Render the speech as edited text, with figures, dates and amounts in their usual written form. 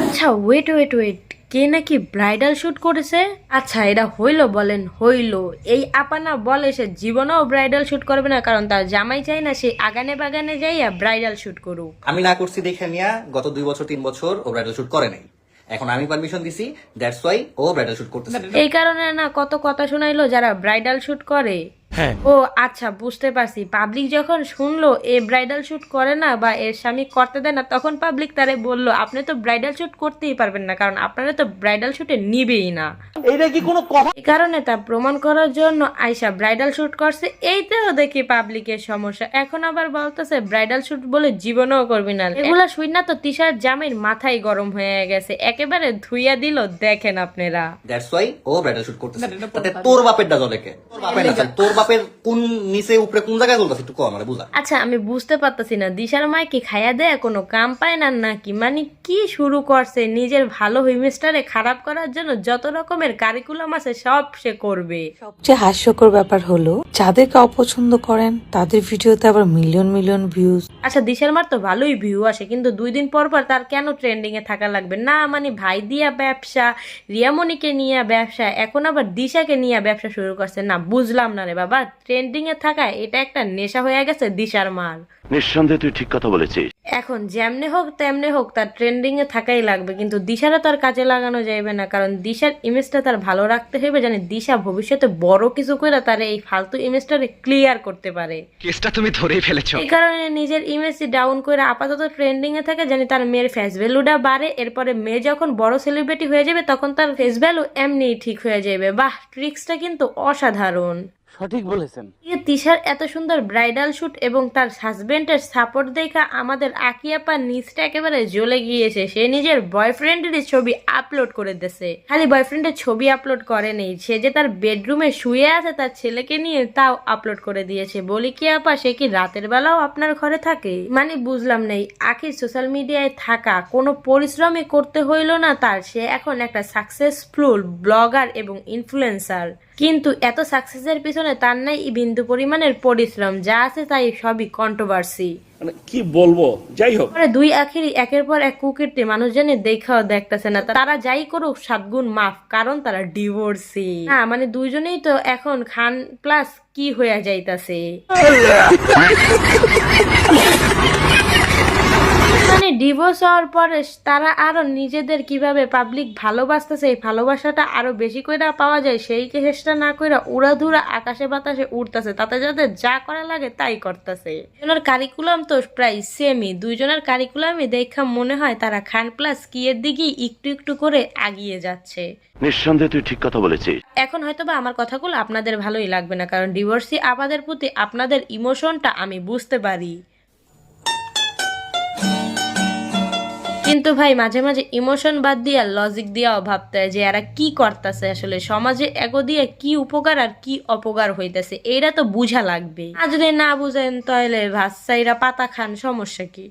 আচ্ছা wait wait wait, কে নাকি bridal shoot করেছে? আচ্ছা এটা হইলো বলেন, হইলো। এই আপানা বলে সে জীবনেও ব্রাইডাল শুট করবে না, কারণ তার জামাই চাই না সে আগানে বাগানে যাইয়া ব্রাইডাল শুট করুক। আমি না করছি দেখে নিয়া গত 2 বছর 3 বছর ও ব্রাইডাল শুট করে নাই, এখন আমি পারমিশন দিছি, দ্যাটস ওয়াই ও ব্রাইডাল শুট করতেছে। এই কারণে না কত কথা শোনাইলো যারা ব্রাইডাল শুট করে। ও আচ্ছা বুঝতে পারছি, পাবলিক যখন শুনলো এ ব্রাইডাল শুট করে না বা এর স্বামী করতে দেয় না, তখন পাবলিক তারে বললো আপনি তো ব্রাইডাল শুট করতেই পারবেন না, কারণ আপনারা তো ব্রাইডাল শুটে নিবেই না। এইটা কি কোনো কথা? এই কারণে তা প্রমাণ করার জন্য আয়শা ব্রাইডাল শুট করছে। এইটাও দেখি পাবলিকের সমস্যা, এখন আবার বলতেছে ব্রাইডাল শুট বলে জীবনেও করবি না। এগুলা শুই না তো তিশার জামের মাথায় গরম হয়ে গেছে, একেবারে ধুইয়া দিল। দেখেন আপনারা, দ্যাটস ওয়াই ও ব্রাইডাল শুট করতেছে। তাতে তোর বাপেরটা জলে কে? তোর বাপের না, তোর বাপের কোন নিচে উপরে কোন জায়গায় চলতেছে একটু কম আমারে বুঝা। আচ্ছা আমি বুঝতে পারতাছি না দিশার মায় কি খাইয়া দেয় কোনো কাম পায় না নাকি, মানে কি শুরু করছে নিজের ভালো ইমেজটারে খারাপ করার জন্য যত রকমের কারিকুলাম আছে সব সে করবে। সবচেয়ে হাস্যকর ব্যাপার হলো যাদেরকে অপছন্দ করেন তাদের ভিডিওতে আবার মিলিয়ন মিলিয়ন ভিউজ। আচ্ছা দিশার মার তো ভালোই ভিউ আসে, কিন্তু 2 দিন পর পর তার কেন ট্রেন্ডিং এ থাকা লাগবে? না মানে ভাই দিয়া ব্যবসা, রিয়ামণিকে নিয়ে ব্যবসা, এখন আবার দিশাকে নিয়ে ব্যবসা শুরু করছে। না বুঝলাম না রে বাবা, ট্রেন্ডিং এ থাকা এটা একটা নেশা হয়ে গেছে দিশার মার। নিঃসন্দেহে তুই ঠিক কথা বলেছিস। এখন যেমনে হোক তেমনে হোক তার ট্রেন্ডিং এ থাকাই লাগবে, কিন্তু দিশারা তো আর কাজে লাগানো যাবে না, কারণ দিশার ইমেজটা তার ভালো রাখতে হবে, জানি দিশা ভবিষ্যতে বড় কিছু করে তার এই ফালতু ইমেজটারে ক্লিয়ার করতে পারে। কেসটা তুমি ধরেই ফেলেছো। এই কারণে নিজের ইমেজ ডাউন করে আপাতত ট্রেন্ডিং এ থাকে, জানি তার মেয়ের ফেস ভ্যালুটা বাড়ে। এরপরে মেয়ে যখন বড় সেলিব্রিটি হয়ে যাবে তখন তার ফেস ভ্যালু এমনিই ঠিক হয়ে যাবে। বাহ, ট্রিক্সটা কিন্তু অসাধারণ। সঠিক বলেছেন। তিশার এত সুন্দর ব্রাইডাল শুট এবং তার হাজবেন্ডের সাপোর্ট দেখা আমাদের আকিয়াপা নিচটা একেবারে জ্বলে গিয়েছে। সে নিজের বয়ফ্রেন্ডের ছবি আপলোড করে দিয়েছে। খালি বয়ফ্রেন্ডের ছবি আপলোড করে নেই, সে যে তার বেডরুমে শুয়ে আছে তার ছেলেকে নিয়ে তাও আপলোড করে দিয়েছে। বলি কি আপা, সে কি রাতের বেলাও আপনার ঘরে থাকে? মানে বুঝলাম নেই, আখির সোশ্যাল মিডিয়ায় থাকা কোনো পরিশ্রমই করতে হইল না তার, সে এখন একটা সাকসেসফুল ব্লগার এবং ইনফ্লুয়েন্সার। কিন্তু এত সাকসেসের পিছনে তার নাই বিন্দু পরিমাণের পরিশ্রম, যা আছে তাই সবই কন্ট্রোভার্সি। মানে কি বলবো, যাই হোক। দুই আখিরি একের পর এক কুকীর্তি মানুষ জানে দেখাও দেখতেছে না, তারা যাই করুক 7 গুণ মাফ, কারণ তারা ডিভোর্সি। হ্যাঁ মানে দুইজনেই তো এখন খান প্লাস কি হয়ে যাইতাছে। মানে ডিভোর্স হওয়ার পরে তারা আরো নিজেদের কিভাবে পাবলিক ভালোবাসতেছে, এই ভালোবাসাটা আরো বেশি করে পাওয়া যায় সেই চেষ্টা না করে উড়াধুরা আকাশে বাতাসে উড়তেছে, তাতে যাদের যা করা লাগে তাই করতেছে। দুজনের কারিকুলাম তো প্রায় সেমই, দুইজনের কারিকুলামই দেখা মনে হয় তারা খান প্লাস কি এর দিকে একটু একটু করে আগিয়ে যাচ্ছে। নিঃসন্দেহে তুই ঠিক কথা বলেছিস। এখন হয়তোবা আমার কথাগুলো আপনাদের ভালোই লাগবে না, কারণ ডিভোর্সি আপাদের প্রতি আপনাদের ইমোশনটা আমি বুঝতে পারি। কিন্তু ভাই মাঝে মাঝে ইমোশন বাদ দিয়া লজিক দিয়াও ভাবতে হয় যে এরা কি করতেছে, আসলে সমাজে এগো দিয়ে কি উপকার আর কি অপকার হইতেছে এইটা তো বুঝা লাগবে। আর যদি না বুঝেন তাহলে ভাষাইরা পাতা খান, সমস্যা কি?